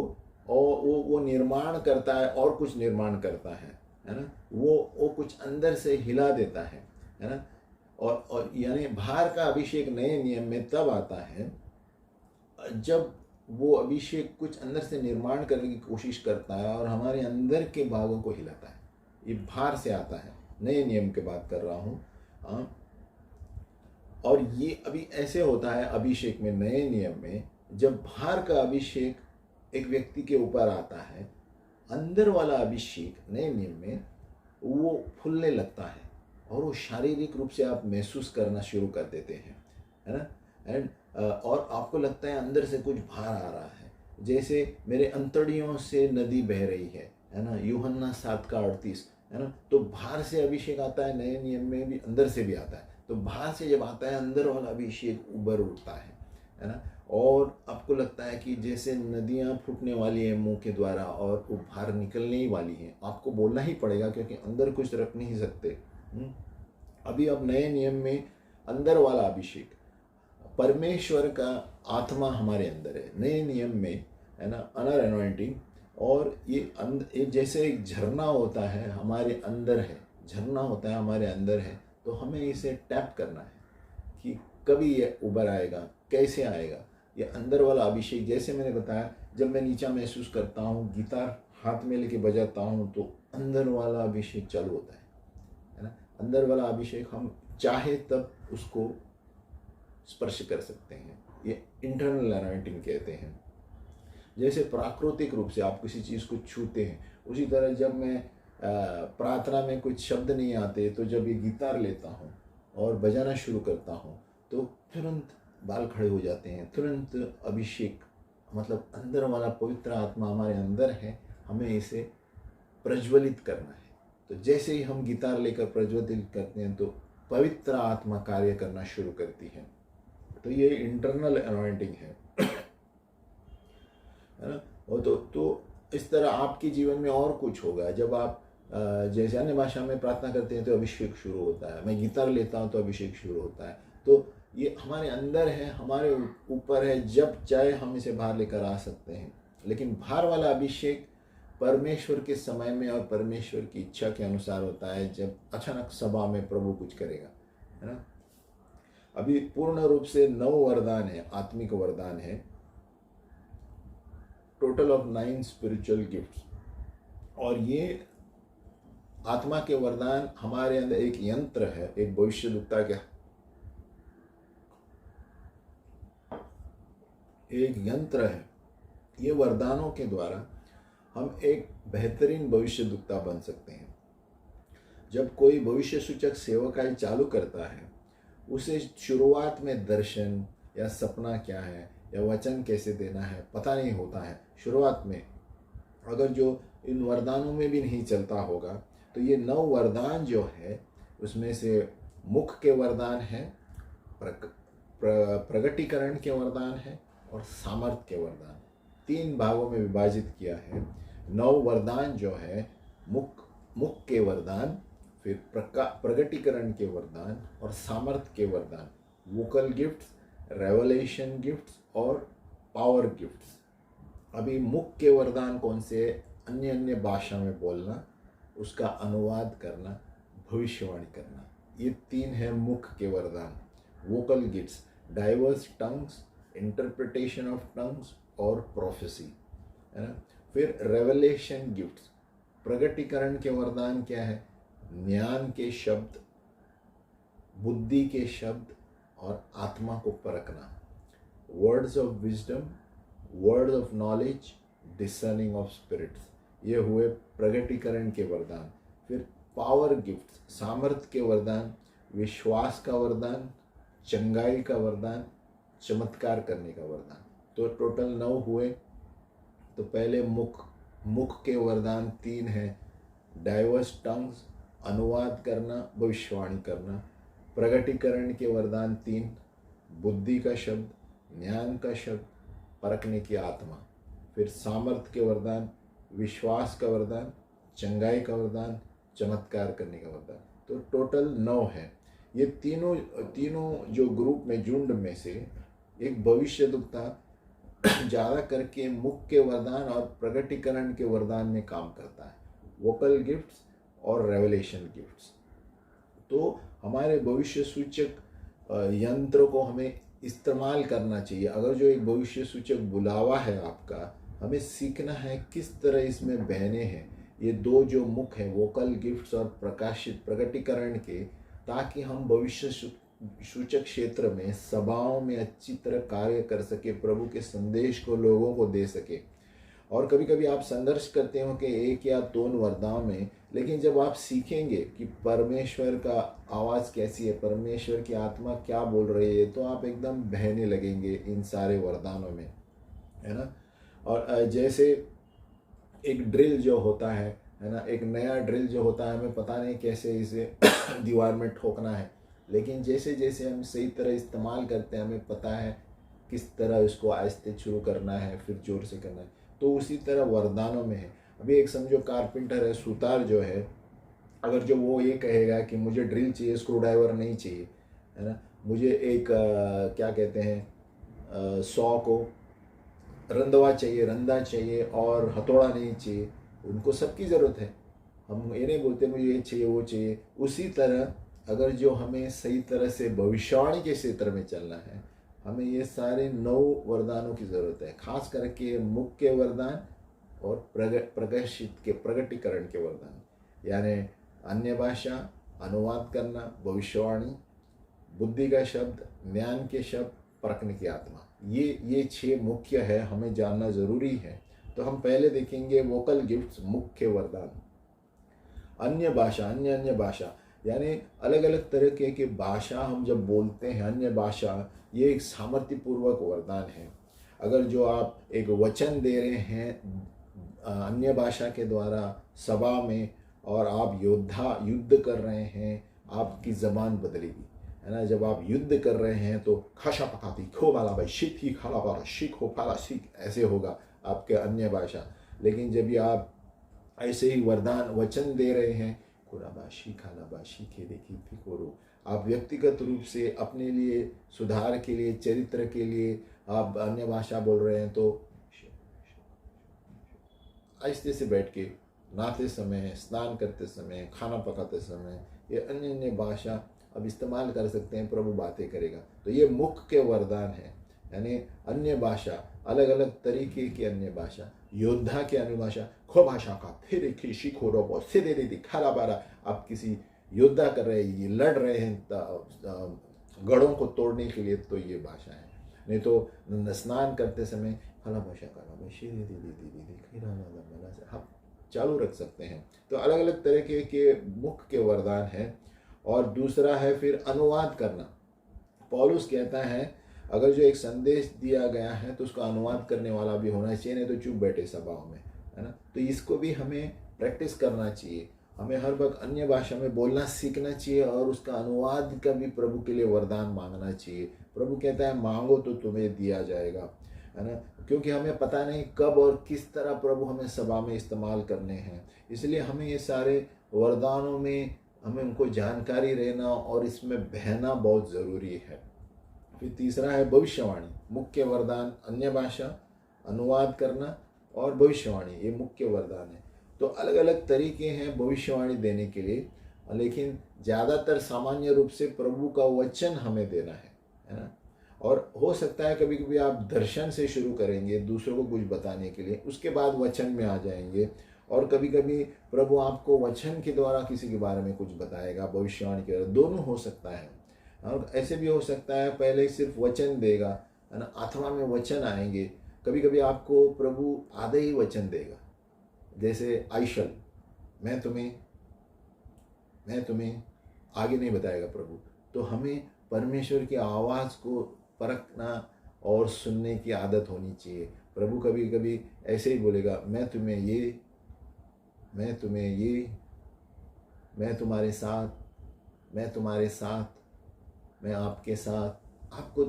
और वो निर्माण करता है और कुछ निर्माण करता है ना। वो कुछ अंदर से हिला देता है ना। और यानी बाहर का अभिषेक नए नियम में तब आता है जब वो अभिषेक कुछ अंदर से निर्माण करने की कोशिश करता है और हमारे अंदर के भागों को हिलाता है। ये बाहर से आता है, नए नियम की बात कर रहा हूँ। और ये अभी ऐसे होता है अभिषेक में, नए नियम में, जब बाहर का अभिषेक एक व्यक्ति के ऊपर आता है, अंदर वाला अभिषेक नए नियम में वो फूलने लगता है और वो शारीरिक रूप से आप महसूस करना शुरू कर देते हैं, है ना। एंड और आपको लगता है अंदर से कुछ बाहर आ रहा है, जैसे मेरे अंतड़ियों से नदी बह रही है ना। यूहन्ना 7:38, है ना। तो बाहर से अभिषेक आता है, नए नियम में भी अंदर से भी आता है। तो बाहर से जब आता है, अंदर वाला अभिषेक उभर उठता है ना। और आपको लगता है कि जैसे नदियाँ फूटने वाली हैं मुंह के द्वारा और वो बाहर निकलने ही वाली हैं। आपको बोलना ही पड़ेगा क्योंकि अंदर कुछ रख नहीं सकते। अभी अब नए नियम में अंदर वाला अभिषेक, परमेश्वर का आत्मा हमारे अंदर है नए नियम में, है ना, अनर एनॉइंटिंग। और ये जैसे एक झरना होता है हमारे अंदर है, झरना होता है हमारे अंदर है, तो हमें इसे टैप करना है कि कभी ये उभर आएगा, कैसे आएगा। ये अंदर वाला अभिषेक, जैसे मैंने बताया, जब मैं नीचा महसूस करता हूँ, गिटार हाथ में लेके बजाता हूँ, तो अंदर वाला अभिषेक चालू होता है ना। अंदर वाला अभिषेक हम चाहे तब उसको स्पर्श कर सकते हैं, ये इंटरनल अनॉइंटिंग कहते हैं। जैसे प्राकृतिक रूप से आप किसी चीज़ को छूते हैं, उसी तरह जब मैं प्रार्थना में कुछ शब्द नहीं आते, तो जब ये गिटार लेता हूँ और बजाना शुरू करता हूँ, तो तुरंत बाल खड़े हो जाते हैं, तुरंत अभिषेक, मतलब अंदर वाला पवित्र आत्मा हमारे अंदर है, हमें इसे प्रज्वलित करना है। तो जैसे ही हम गिटार लेकर प्रज्वलित करते हैं, तो पवित्र आत्मा कार्य करना शुरू करती है। तो ये इंटरनल अनॉइंटिंग है ना। और तो इस तरह आपके जीवन में और कुछ होगा। जब आप जैसे अन्य भाषा में प्रार्थना करते हैं तो अभिषेक शुरू होता है, मैं गिटार लेता हूँ तो अभिषेक शुरू होता है। तो ये हमारे अंदर है, हमारे ऊपर है, जब चाहे हम इसे बाहर लेकर आ सकते हैं। लेकिन बाहर वाला अभिषेक परमेश्वर के समय में और परमेश्वर की इच्छा के अनुसार होता है, जब अचानक सभा में प्रभु कुछ करेगा, है ना। अभी पूर्ण रूप से 9 वरदान है, आत्मिक वरदान है, टोटल ऑफ 9 स्पिरिचुअल गिफ्ट्स। और ये आत्मा के वरदान हमारे अंदर एक यंत्र है, एक भविष्यद्वक्ता का एक यंत्र है। ये वरदानों के द्वारा हम एक बेहतरीन भविष्यद्वक्ता बन सकते हैं। जब कोई भविष्य सूचक सेवकाई चालू करता है, उसे शुरुआत में दर्शन या सपना क्या है या वचन कैसे देना है पता नहीं होता है। शुरुआत में अगर जो इन वरदानों में भी नहीं चलता होगा, तो ये 9 वरदान जो है उसमें से मुख के वरदान है, प्रगटीकरण के वरदान है और सामर्थ के वरदान, 3 भागों में विभाजित किया है। 9 वरदान जो है मुख के वरदान, फिर प्रगटीकरण के वरदान और सामर्थ के वरदान, वोकल गिफ्ट्स, रेवलेशन गिफ्ट्स और पावर गिफ्ट्स। अभी मुख्य वरदान कौन से? अन्य अन्य भाषा में बोलना, उसका अनुवाद करना, भविष्यवाणी करना, ये 3 है मुख्य के वरदान। Vocal gifts, diverse tongues, interpretation of tongues और प्रोफेसी, है ना। फिर रेवलेशन गिफ्ट्स, प्रगटीकरण के वरदान क्या है? ज्ञान के शब्द, बुद्धि के शब्द और आत्मा को परखना। Words of wisdom, words of knowledge, discerning of spirits, ये हुए प्रगटीकरण के वरदान। फिर पावर गिफ्ट्स, सामर्थ्य के वरदान, विश्वास का वरदान, चंगाई का वरदान, चमत्कार करने का वरदान। तो टोटल 9 हुए। तो पहले मुख के वरदान 3 हैं, डाइवर्स टंग्स, अनुवाद करना, भविष्यवाणी करना। प्रगटीकरण के वरदान 3, बुद्धि का शब्द, ज्ञान का शब्द, परखने की आत्मा। फिर सामर्थ्य के वरदान, विश्वास का वरदान, चंगाई का वरदान, चमत्कार करने का वरदान। तो टोटल 9 है। ये तीनों जो ग्रुप में, झुंड में से एक भविष्यद्वक्ता ज़्यादा करके मुख्य वरदान और प्रगटीकरण के वरदान में काम करता है, वोकल गिफ्ट्स और रेवलेशन गिफ्ट्स। तो हमारे भविष्य सूचक यंत्र को हमें इस्तेमाल करना चाहिए। अगर जो एक भविष्य सूचक बुलावा है आपका, हमें सीखना है किस तरह इसमें बहने हैं ये 2 जो मुख हैं, वोकल गिफ्ट्स और प्रगटीकरण के, ताकि हम भविष्य सूचक क्षेत्र में, सभाओं में अच्छी तरह कार्य कर सके, प्रभु के संदेश को लोगों को दे सके। और कभी कभी आप संघर्ष करते हो कि 1 या 2 वरदान में, लेकिन जब आप सीखेंगे कि परमेश्वर का आवाज़ कैसी है, परमेश्वर की आत्मा क्या बोल रही है, तो आप एकदम बहने लगेंगे इन सारे वरदानों में, है ना। और जैसे एक ड्रिल जो होता है ना, एक नया ड्रिल जो होता है, हमें पता नहीं कैसे इसे दीवार में ठोकना है, लेकिन जैसे जैसे हम सही तरह इस्तेमाल करते हैं, हमें पता है किस तरह इसको आहिस्ते शुरू करना है, फिर जोर से करना है। तो उसी तरह वरदानों में है। अभी एक समझो कारपेंटर है, सुतार जो है, अगर जो वो ये कहेगा कि मुझे ड्रिल चाहिए, स्क्रू ड्राइवर नहीं चाहिए, है ना, मुझे एक क्या कहते हैं, सौ को रंधवा चाहिए, रंधा चाहिए और हथौड़ा नहीं चाहिए, उनको सबकी ज़रूरत है। हम ये नहीं बोलते मुझे ये चाहिए वो चाहिए। उसी तरह अगर जो हमें सही तरह से भविष्यवाणी के क्षेत्र में चलना है, हमें ये सारे 9 वरदानों की ज़रूरत है, खास करके मुख्य वरदान और प्रगटीकरण के वरदान, यानी अन्य भाषा, अनुवाद करना, भविष्यवाणी, बुद्धि का शब्द, ज्ञान के शब्द, परखने की आत्मा। ये 6 मुख्य है, हमें जानना ज़रूरी है। तो हम पहले देखेंगे वोकल गिफ्ट्स, मुख्य वरदान। अन्य भाषा यानी अलग अलग तरह के भाषा हम जब बोलते हैं, अन्य भाषा, ये एक सामर्थ्यपूर्वक वरदान है। अगर जो आप एक वचन दे रहे हैं अन्य भाषा के द्वारा सभा में, और आप युद्ध कर रहे हैं, आपकी ज़बान बदलेगी, है ना। जब आप युद्ध कर रहे हैं तो खाशा पकाती खो बाला भाई शीख ही खाला बाला शीख हो खाला सीख, ऐसे होगा आपके अन्य भाषा। लेकिन जब ये आप ऐसे ही वरदान वचन दे रहे हैं, खुराबाशी खालाबाशी खे देखी फिकोरो, आप व्यक्तिगत रूप से अपने लिए सुधार के लिए, चरित्र के लिए आप अन्य भाषा बोल रहे हैं, तो आहिस्ते से बैठ के नहाते समय, स्नान करते समय, खाना पकाते समय, ये अन्य अन्य भाषा अब इस्तेमाल कर सकते हैं, प्रभु बातें करेगा। तो ये मुख्य के वरदान है, यानी अन्य भाषा, अलग अलग तरीके की अन्य भाषा, योद्धा की अन्य भाषा, खो भाषा का फिर एक सीखो रोबो से दे दिखा बारा, आप किसी योद्धा कर रहे हैं, ये लड़ रहे हैं गढ़ों को तोड़ने के लिए, तो ये भाषा है। नहीं तो स्नान करते समय हला भाषा का आप चालू रख सकते हैं। तो अलग अलग तरह के मुख्य के वरदान है। और दूसरा है फिर अनुवाद करना। पौलुस कहता है अगर जो एक संदेश दिया गया है तो उसका अनुवाद करने वाला भी होना चाहिए, नहीं तो चुप बैठे सभाओं में, है ना। तो इसको भी हमें प्रैक्टिस करना चाहिए। हमें हर वक्त अन्य भाषा में बोलना सीखना चाहिए और उसका अनुवाद का भी प्रभु के लिए वरदान मांगना चाहिए। प्रभु कहता है मांगो तो तुम्हें दिया जाएगा, है ना। क्योंकि हमें पता नहीं कब और किस तरह प्रभु हमें सभा में इस्तेमाल करने हैं, इसलिए हमें ये सारे वरदानों में हमें उनको जानकारी रहना और इसमें बहना बहुत ज़रूरी है। फिर तीसरा है भविष्यवाणी, मुख्य वरदान अन्य भाषा, अनुवाद करना और भविष्यवाणी, ये मुख्य वरदान है। तो अलग अलग तरीके हैं भविष्यवाणी देने के लिए, लेकिन ज़्यादातर सामान्य रूप से प्रभु का वचन हमें देना है ना। और हो सकता है कभी कभी आप दर्शन से शुरू करेंगे दूसरों को कुछ बताने के लिए, उसके बाद वचन में आ जाएंगे, और कभी कभी प्रभु आपको वचन के द्वारा किसी के बारे में कुछ बताएगा, भविष्यवाणी के द्वारा, दोनों हो सकता है। और ऐसे भी हो सकता है पहले सिर्फ वचन देगा, है ना, आत्मा में वचन आएंगे। कभी कभी आपको प्रभु आधे ही वचन देगा, जैसे आइशल, मैं तुम्हें आगे नहीं बताएगा प्रभु। तो हमें परमेश्वर की आवाज़ को परखना और सुनने की आदत होनी चाहिए। प्रभु कभी कभी ऐसे ही बोलेगा, मैं तुम्हें ये, मैं तुम्हारे साथ, मैं आपके साथ। आपको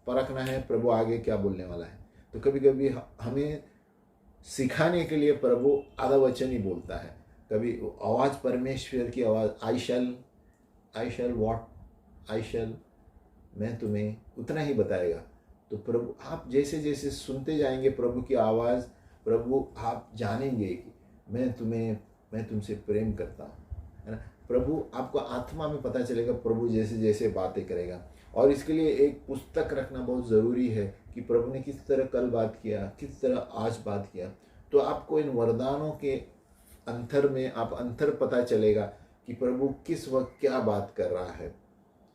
परखना है प्रभु आगे क्या बोलने वाला है। तो कभी कभी हमें सिखाने के लिए प्रभु आधा वचन ही बोलता है। कभी आवाज़, परमेश्वर की आवाज़, आई शैल, मैं तुम्हें, उतना ही बताएगा। तो प्रभु आप जैसे जैसे सुनते जाएंगे प्रभु की आवाज़, प्रभु आप जानेंगे कि मैं तुमसे प्रेम करता हूँ, है ना। प्रभु आपको आत्मा में पता चलेगा प्रभु जैसे जैसे बातें करेगा। और इसके लिए एक पुस्तक रखना बहुत ज़रूरी है कि प्रभु ने किस तरह कल बात किया, किस तरह आज बात किया। तो आपको इन वरदानों के अंतर पता चलेगा कि प्रभु किस वक्त क्या बात कर रहा है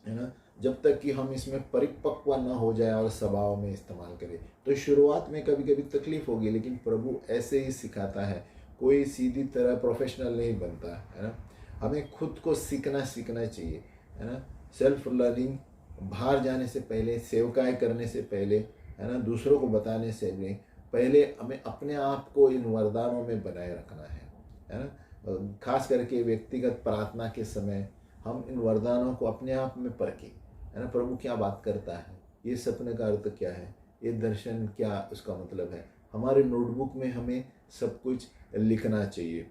ना। जब तक कि हम इसमें परिपक्व न हो जाए और स्वभाव में इस्तेमाल करें। तो शुरुआत में कभी कभी तकलीफ होगी, लेकिन प्रभु ऐसे ही सिखाता है। कोई सीधी तरह प्रोफेशनल नहीं बनता है ना। हमें खुद को सीखना चाहिए, है ना। सेल्फ लर्निंग, बाहर जाने से पहले, सेवकाई करने से पहले, है ना, दूसरों को बताने से पहले हमें अपने आप को इन वरदानों में बनाए रखना है ना। खास करके व्यक्तिगत प्रार्थना के समय हम इन वरदानों को अपने आप में परखें, है ना। प्रभु क्या बात करता है, ये सपने का अर्थ क्या है, ये दर्शन क्या उसका मतलब है। हमारे नोटबुक में हमें सब कुछ लिखना चाहिए।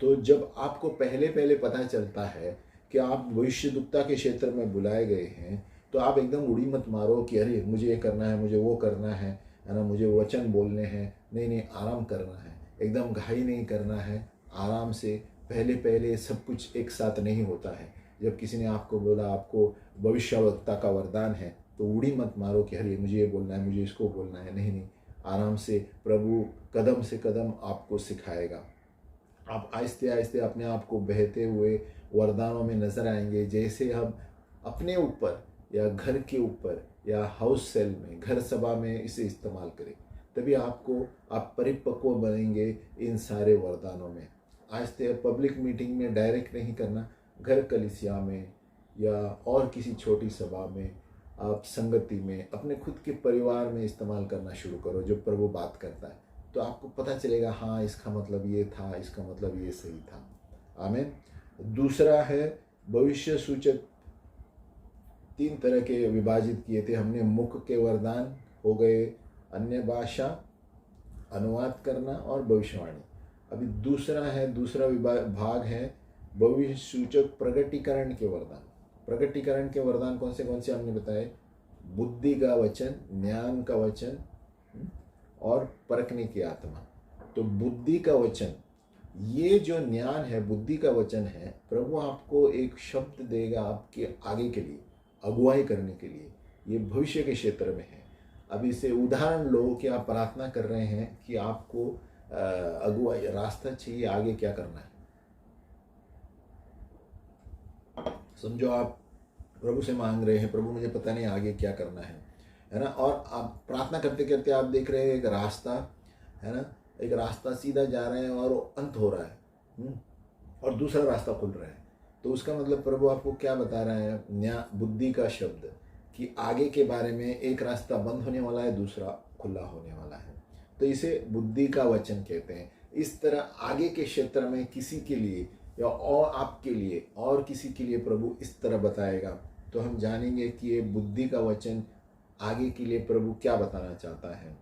तो जब आपको पहले पता चलता है कि आप भविष्यद्वक्ता के क्षेत्र में बुलाए गए हैं, तो आप एकदम उड़ी मत मारो कि अरे मुझे ये करना है, मुझे वो करना है ना, मुझे वचन बोलने हैं। नहीं, आराम करना है, एकदम घाई नहीं करना है, आराम से। पहले सब कुछ एक साथ नहीं होता है। जब किसी ने आपको बोला आपको भविष्यवक्ता का वरदान है, तो उड़ी मत मारो कि अरे मुझे ये बोलना है, मुझे इसको बोलना है। नहीं, आराम से प्रभु कदम से कदम आपको सिखाएगा। आप आहिस्ते आहिस्ते अपने आप को बहते हुए वरदानों में नजर आएंगे। जैसे हम अपने ऊपर या घर के ऊपर या हाउस सेल में, घर सभा में इसे इस्तेमाल करें, तभी आप परिपक्व बनेंगे इन सारे वरदानों में। आहिस्ते पब्लिक मीटिंग में डायरेक्ट नहीं करना, घर कलीसिया में या और किसी छोटी सभा में, आप संगति में, अपने खुद के परिवार में इस्तेमाल करना शुरू करो। जो प्रभु बात करता है तो आपको पता चलेगा, हाँ इसका मतलब ये था, इसका मतलब ये सही था। आमीन। दूसरा है भविष्य सूचक। 3 तरह के विभाजित किए थे हमने। मुख के वरदान हो गए, अन्य भाषा, अनुवाद करना और भविष्यवाणी। अभी दूसरा भाग है भविष्य सूचक प्रगटीकरण के वरदान। प्रगटीकरण के वरदान कौन से हमने बताए? बुद्धि का वचन, ज्ञान का वचन और परखने की आत्मा। तो बुद्धि का वचन, ये जो ज्ञान है, बुद्धि का वचन है, प्रभु आपको एक शब्द देगा आपके आगे के लिए, अगुवाई करने के लिए। ये भविष्य के क्षेत्र में है। अब इसे उदाहरण लो कि आप प्रार्थना कर रहे हैं कि आपको अगुवाई, रास्ता चाहिए, आगे क्या करना है। समझो आप प्रभु से मांग रहे हैं, प्रभु मुझे पता नहीं आगे क्या करना है ना। और आप प्रार्थना करते करते आप देख रहे हैं एक रास्ता, है ना, एक रास्ता सीधा जा रहे हैं और अंत हो रहा है, और दूसरा रास्ता खुल रहा है। तो उसका मतलब प्रभु आपको क्या बता रहा है? बुद्धि का शब्द, कि आगे के बारे में एक रास्ता बंद होने वाला है, दूसरा खुला होने वाला है। तो इसे बुद्धि का वचन कहते हैं। इस तरह आगे के क्षेत्र में किसी के लिए या और आपके लिए और किसी के लिए प्रभु इस तरह बताएगा, तो हम जानेंगे कि ये बुद्धि का वचन आगे के लिए प्रभु क्या बताना चाहता है।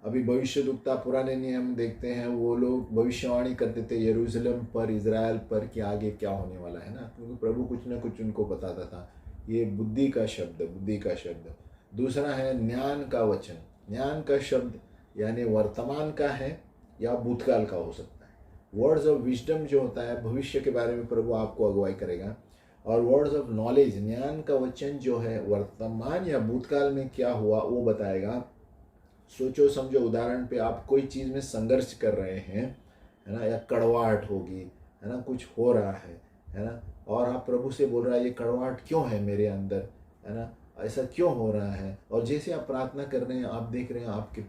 अभी भविष्यद्वक्ता पुराने नियम देखते हैं, वो लोग भविष्यवाणी करते थे यरूशलेम पर, इजराइल पर, कि आगे क्या होने वाला है ना, क्योंकि प्रभु कुछ ना कुछ उनको बताता था। ये बुद्धि का शब्द, दूसरा है ज्ञान का वचन। ज्ञान का शब्द यानी वर्तमान का है या भूतकाल का हो सकता है। वर्ड्स ऑफ विजडम जो होता है, भविष्य के बारे में प्रभु आपको अगुवाई करेगा। और वर्ड्स ऑफ नॉलेज, ज्ञान का वचन जो है वर्तमान या भूतकाल में क्या हुआ वो बताएगा। सोचो समझो, उदाहरण पे आप कोई चीज़ में संघर्ष कर रहे हैं, है ना, या कड़वाहट होगी, है ना, कुछ हो रहा है ना, और आप प्रभु से बोल रहा है ये कड़वाहट क्यों है मेरे अंदर, है ना, ऐसा क्यों हो रहा है। और जैसे आप प्रार्थना कर रहे हैं, आप देख रहे हैं आपके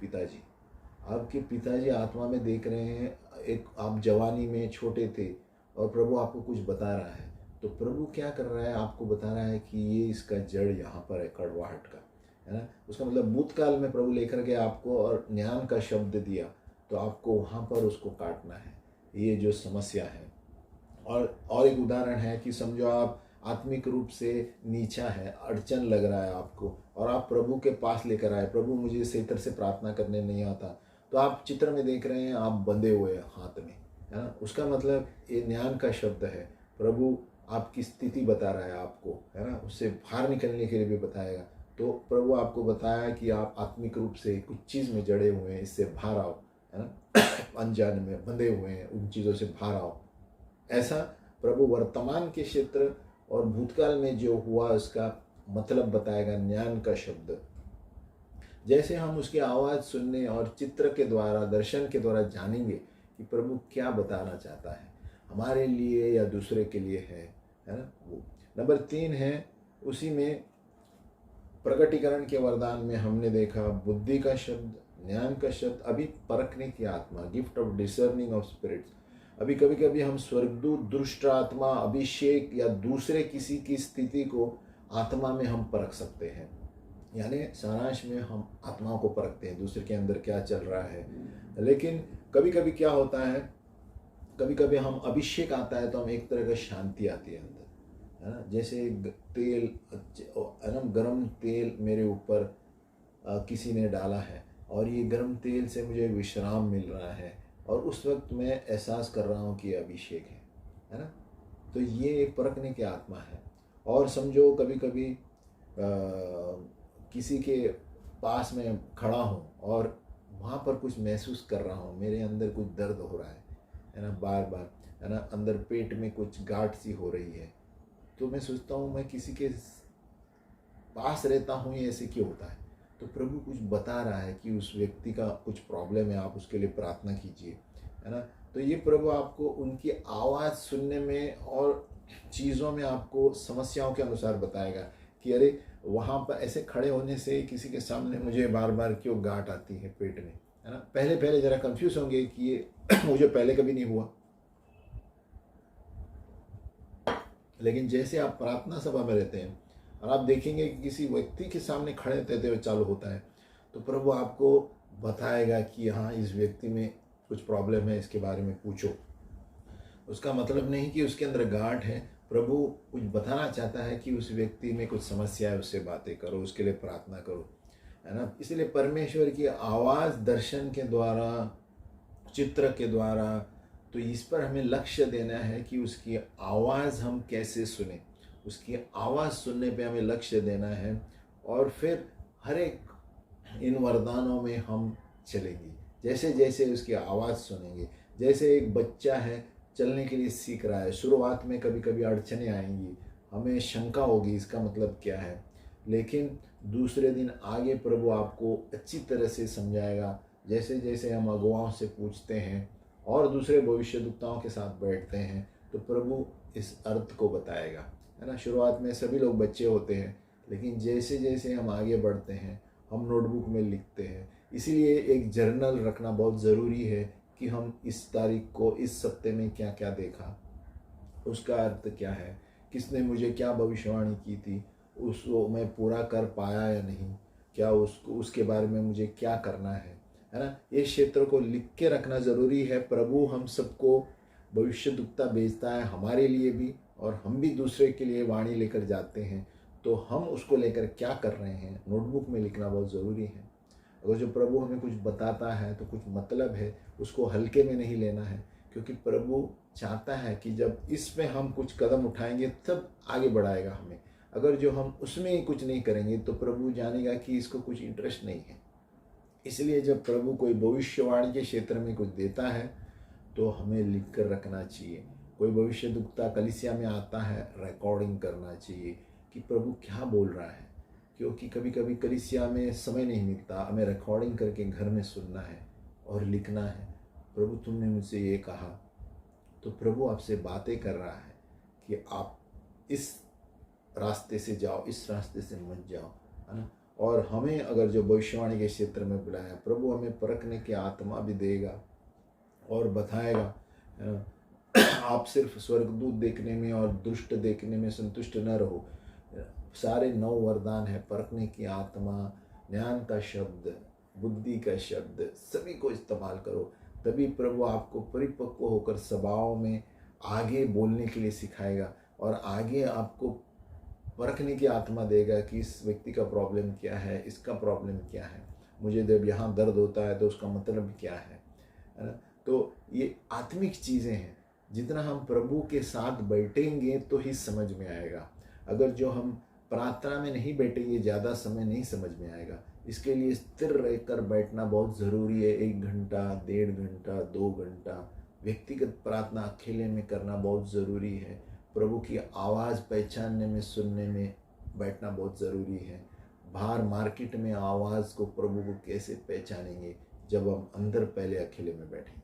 पिताजी आत्मा में देख रहे हैं, एक आप जवानी में छोटे थे और प्रभु आपको कुछ बता रहा है। तो प्रभु क्या कर रहा है, आपको बता रहा है कि ये इसका जड़ यहाँ पर है, कड़वाहट का, है ना। उसका मतलब भूतकाल में प्रभु लेकर के आपको और ज्ञान का शब्द दिया, तो आपको वहाँ पर उसको काटना है, ये जो समस्या है। और एक उदाहरण है कि समझो आप आत्मिक रूप से नीचा है, अड़चन लग रहा है आपको, और आप प्रभु के पास लेकर आए, प्रभु मुझे सही तरह से प्रार्थना करने नहीं आता। तो आप चित्र में देख रहे हैं, आप बंधे हुए हैं हाथ में, है ना। उसका मतलब ये ज्ञान का शब्द है, प्रभु आपकी स्थिति बता रहा है आपको, है ना, उससे बाहर निकलने के लिए भी बताएगा। तो प्रभु आपको बताया कि आप आत्मिक रूप से कुछ चीज़ में जड़े हुए हैं, इससे बाहर आओ, है ना। अनजान में बंधे हुए हैं, उन चीज़ों से बाहर आओ। ऐसा प्रभु वर्तमान के क्षेत्र और भूतकाल में जो हुआ उसका मतलब बताएगा ज्ञान का शब्द। जैसे हम उसकी आवाज़ सुनने और चित्र के द्वारा, दर्शन के द्वारा जानेंगे कि प्रभु क्या बताना चाहता है, हमारे लिए या दूसरे के लिए है ना। वो नंबर 3 है, उसी में प्रकटीकरण के वरदान में हमने देखा बुद्धि का शब्द, ज्ञान का शब्द, अभी परखने की आत्मा, gift of discerning of spirits. अभी कभी कभी हम स्वर्गदूत, दुष्ट आत्मा, अभिषेक या दूसरे किसी की स्थिति को आत्मा में हम परख सकते हैं। यानी सारांश में हम आत्माओं को परखते हैं, दूसरे के अंदर क्या चल रहा है। लेकिन कभी कभी क्या होता है, कभी कभी हम अभिषेक आता है तो हम एक तरह का शांति आती है अंदर, है ना। जैसे तेल, है ना, गर्म तेल मेरे ऊपर किसी ने डाला है और ये गर्म तेल से मुझे विश्राम मिल रहा है, और उस वक्त मैं एहसास कर रहा हूँ कि ये अभिषेक है ना। तो ये एक परखने की आत्मा है। और समझो कभी कभी किसी के पास में खड़ा हूँ और वहाँ पर कुछ महसूस कर रहा हूँ, मेरे अंदर कुछ दर्द हो रहा है ना, बार बार, है ना, अंदर पेट में कुछ गांठ सी हो रही है। तो मैं सोचता हूँ मैं किसी के पास रहता हूँ, ये ऐसे क्यों होता है। तो प्रभु कुछ बता रहा है कि उस व्यक्ति का कुछ प्रॉब्लम है, आप उसके लिए प्रार्थना कीजिए, है ना। तो ये प्रभु आपको उनकी आवाज़ सुनने में और चीज़ों में आपको समस्याओं के अनुसार बताएगा कि अरे वहाँ पर ऐसे खड़े होने से किसी के सामने मुझे बार बार क्यों गांठ आती है पेट में, है ना। पहले पहले ज़रा कंफ्यूज होंगे कि ये मुझे पहले कभी नहीं हुआ, लेकिन जैसे आप प्रार्थना सभा में रहते हैं और आप देखेंगे कि किसी व्यक्ति के सामने खड़े रहते हुए चालू होता है, तो प्रभु आपको बताएगा कि हाँ इस व्यक्ति में कुछ प्रॉब्लम है, इसके बारे में पूछो। उसका मतलब नहीं कि उसके अंदर गांठ है, प्रभु कुछ बताना चाहता है कि उस व्यक्ति में कुछ समस्या है, उससे बातें करो, उसके लिए प्रार्थना करो, है ना। इसलिए परमेश्वर की आवाज़ दर्शन के द्वारा, चित्र के द्वारा, तो इस पर हमें लक्ष्य देना है कि उसकी आवाज़ हम कैसे सुने, उसकी आवाज़ सुनने पे हमें लक्ष्य देना है। और फिर हर एक इन वरदानों में हम चलेंगे, जैसे जैसे उसकी आवाज़ सुनेंगे। जैसे एक बच्चा है चलने के लिए सीख रहा है, शुरुआत में कभी कभी अड़चनें आएंगी, हमें शंका होगी इसका मतलब क्या है, लेकिन दूसरे दिन आगे प्रभु आपको अच्छी तरह से समझाएगा। जैसे जैसे हम अगुवाओं से पूछते हैं और दूसरे भविष्यद्वक्ताओं के साथ बैठते हैं, तो प्रभु इस अर्थ को बताएगा, है ना। शुरुआत में सभी लोग बच्चे होते हैं, लेकिन जैसे जैसे हम आगे बढ़ते हैं हम नोटबुक में लिखते हैं। इसीलिए एक जर्नल रखना बहुत ज़रूरी है कि हम इस तारीख को, इस सप्ते में क्या क्या देखा, उसका अर्थ क्या है, किसने मुझे क्या भविष्यवाणी की थी, उसको मैं पूरा कर पाया या नहीं, क्या उसको, उसके बारे में मुझे क्या करना है ना। ये क्षेत्र को लिख के रखना ज़रूरी है। प्रभु हम सबको भविष्यद्वक्ता भेजता है हमारे लिए भी, और हम भी दूसरे के लिए वाणी लेकर जाते हैं, तो हम उसको लेकर क्या कर रहे हैं, नोटबुक में लिखना बहुत ज़रूरी है। अगर जो प्रभु हमें कुछ बताता है तो कुछ मतलब है, उसको हल्के में नहीं लेना है, क्योंकि प्रभु चाहता है कि जब इसमें हम कुछ कदम उठाएंगे तब आगे बढ़ाएगा हमें। अगर जो हम उसमें ही कुछ नहीं करेंगे तो प्रभु जानेगा कि इसको कुछ इंटरेस्ट नहीं है। इसलिए जब प्रभु कोई भविष्यवाणी के क्षेत्र में कुछ देता है तो हमें लिख कर रखना चाहिए। कोई भविष्यद्वक्ता कलीसिया में आता है, रिकॉर्डिंग करना चाहिए कि प्रभु क्या बोल रहा है, क्योंकि कभी कभी कलीसिया में समय नहीं मिलता, हमें रिकॉर्डिंग करके घर में सुनना है और लिखना है। प्रभु तुमने मुझसे ये कहा, तो प्रभु आपसे बातें कर रहा है कि आप इस रास्ते से जाओ, इस रास्ते से मत जाओ, है ना। और हमें अगर जो भविष्यवाणी के क्षेत्र में बुलाया, प्रभु हमें परखने की आत्मा भी देगा और बताएगा, है ना। आप सिर्फ स्वर्गदूत देखने में और दुष्ट देखने में संतुष्ट न रहो। सारे 9 वरदान है, परखने की आत्मा, ज्ञान का शब्द, बुद्धि का शब्द, सभी को इस्तेमाल करो। तभी प्रभु आपको परिपक्व होकर सभाओं में आगे बोलने के लिए सिखाएगा और आगे आपको परखने की आत्मा देगा कि इस व्यक्ति का प्रॉब्लम क्या है, इसका प्रॉब्लम क्या है, मुझे जब यहाँ दर्द होता है तो उसका मतलब क्या है ना। तो ये आत्मिक चीज़ें हैं, जितना हम प्रभु के साथ बैठेंगे तो ही समझ में आएगा। अगर जो हम प्रार्थना में नहीं बैठेंगे, ज़्यादा समय नहीं समझ में आएगा। इसके लिए स्थिर रहकर बैठना बहुत ज़रूरी है। 1 घंटा, 1.5 घंटा, 2 घंटा व्यक्तिगत प्रार्थना अकेले में करना बहुत ज़रूरी है। प्रभु की आवाज़ पहचानने में, सुनने में बैठना बहुत ज़रूरी है। बाहर मार्केट में आवाज़ को, प्रभु को कैसे पहचानेंगे? जब हम अंदर पहले अकेले में बैठेंगे।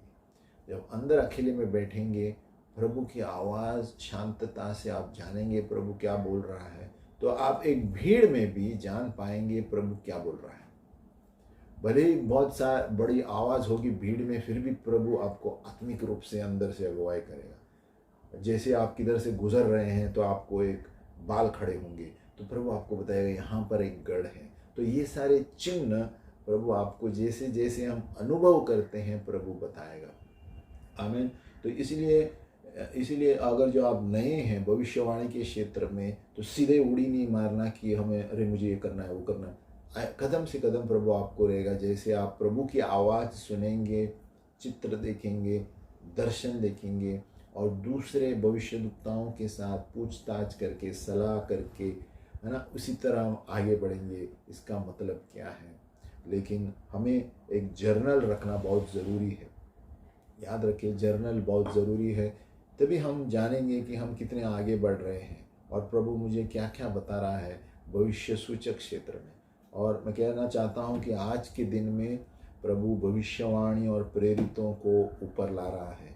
जब अंदर अकेले में बैठेंगे, प्रभु की आवाज़ शांतता से आप जानेंगे प्रभु क्या बोल रहा है, तो आप एक भीड़ में भी जान पाएंगे प्रभु क्या बोल रहा है। भले ही बहुत बड़ी आवाज़ होगी भीड़ में, फिर भी प्रभु आपको आत्मिक रूप से अंदर से अगुवाई करेगा। जैसे आप किधर से गुजर रहे हैं तो आपको एक बाल खड़े होंगे, तो प्रभु आपको बताएगा यहाँ पर एक गढ़ है। तो ये सारे चिन्ह प्रभु आपको जैसे जैसे हम अनुभव करते हैं प्रभु बताएगा। आमीन। तो इसलिए अगर जो आप नए हैं भविष्यवाणी के क्षेत्र में, तो सीधे उड़ी नहीं मारना कि हमें अरे मुझे ये करना है, वो करना है। कदम से कदम प्रभु आपको रहेगा। जैसे आप प्रभु की आवाज़ सुनेंगे, चित्र देखेंगे, दर्शन देखेंगे और दूसरे भविष्यद्वक्ताओं के साथ पूछताछ करके, सलाह करके, है ना, उसी तरह हम आगे बढ़ेंगे। इसका मतलब क्या है? लेकिन हमें एक जर्नल रखना बहुत ज़रूरी है। याद रखिए, जर्नल बहुत ज़रूरी है। तभी हम जानेंगे कि हम कितने आगे बढ़ रहे हैं और प्रभु मुझे क्या क्या बता रहा है भविष्य सूचक क्षेत्र में। और मैं कहना चाहता हूँ कि आज के दिन में प्रभु भविष्यवाणी और प्रेरितों को ऊपर ला रहा है,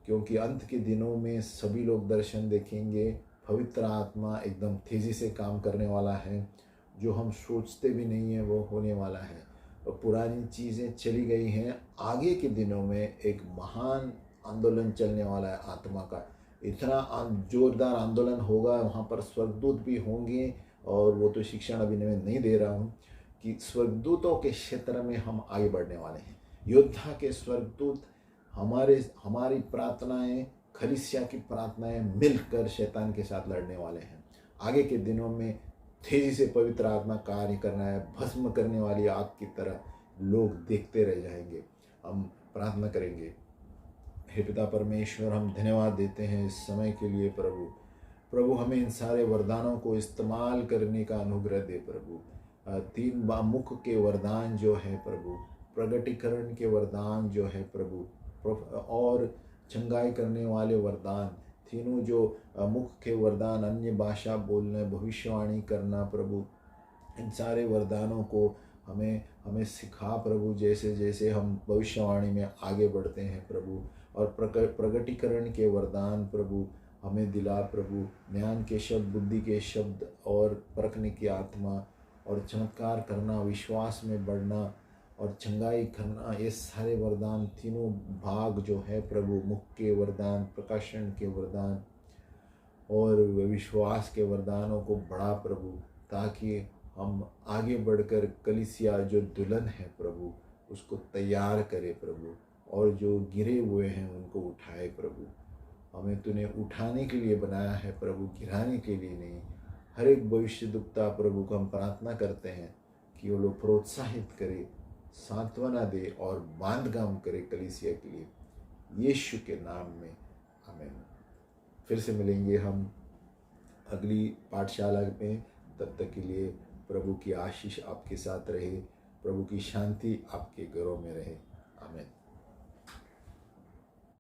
क्योंकि अंत के दिनों में सभी लोग दर्शन देखेंगे। पवित्र आत्मा एकदम तेज़ी से काम करने वाला है। जो हम सोचते भी नहीं है वो होने वाला है। और पुरानी चीज़ें चली गई हैं। आगे के दिनों में एक महान आंदोलन चलने वाला है आत्मा का। इतना जोरदार आंदोलन होगा, वहाँ पर स्वर्गदूत भी होंगे। और वो तो शिक्षण अभी मैं नहीं दे रहा हूँ कि स्वर्गदूतों के क्षेत्र में हम आगे बढ़ने वाले हैं। योद्धा के स्वर्गदूत हमारी प्रार्थनाएं, कलीसिया की प्रार्थनाएं मिलकर शैतान के साथ लड़ने वाले हैं। आगे के दिनों में तेजी से पवित्र आत्मा कार्य करना है। भस्म करने वाली आग की तरह लोग देखते रह जाएंगे। हम प्रार्थना करेंगे। हे पिता परमेश्वर, हम धन्यवाद देते हैं इस समय के लिए। प्रभु हमें इन सारे वरदानों को इस्तेमाल करने का अनुग्रह दे प्रभु। 3 मुख के वरदान जो है प्रभु, प्रगटीकरण के वरदान जो है प्रभु, और चंगाई करने वाले वरदान, तीनों जो मुख के वरदान, अन्य भाषा बोलना, भविष्यवाणी करना प्रभु, इन सारे वरदानों को हमें सिखा प्रभु। जैसे जैसे हम भविष्यवाणी में आगे बढ़ते हैं प्रभु, और प्रगटीकरण के वरदान प्रभु हमें दिला प्रभु। ज्ञान के शब्द, बुद्धि के शब्द और परखने की आत्मा, और चमत्कार करना, विश्वास में बढ़ना और चंगाई करना, ये सारे वरदान, तीनों भाग जो है प्रभु, मुख के वरदान, प्रकाशन के वरदान और विश्वास के वरदानों को बढ़ा प्रभु, ताकि हम आगे बढ़कर कलीसिया जो दुल्हन है प्रभु, उसको तैयार करे प्रभु, और जो गिरे हुए हैं उनको उठाए प्रभु। हमें तूने उठाने के लिए बनाया है प्रभु, गिराने के लिए नहीं। हर एक भविष्यद्वक्ता प्रभु को हम प्रार्थना करते हैं कि वो लोग प्रोत्साहित करे, सांत्वना दे और बांधगाम करे कलीसिया के लिए, यीशु के नाम में, आमीन। फिर से मिलेंगे हम अगली पाठशाला में। तब तक के लिए प्रभु की आशीष आपके साथ रहे, प्रभु की शांति आपके घरों में रहे।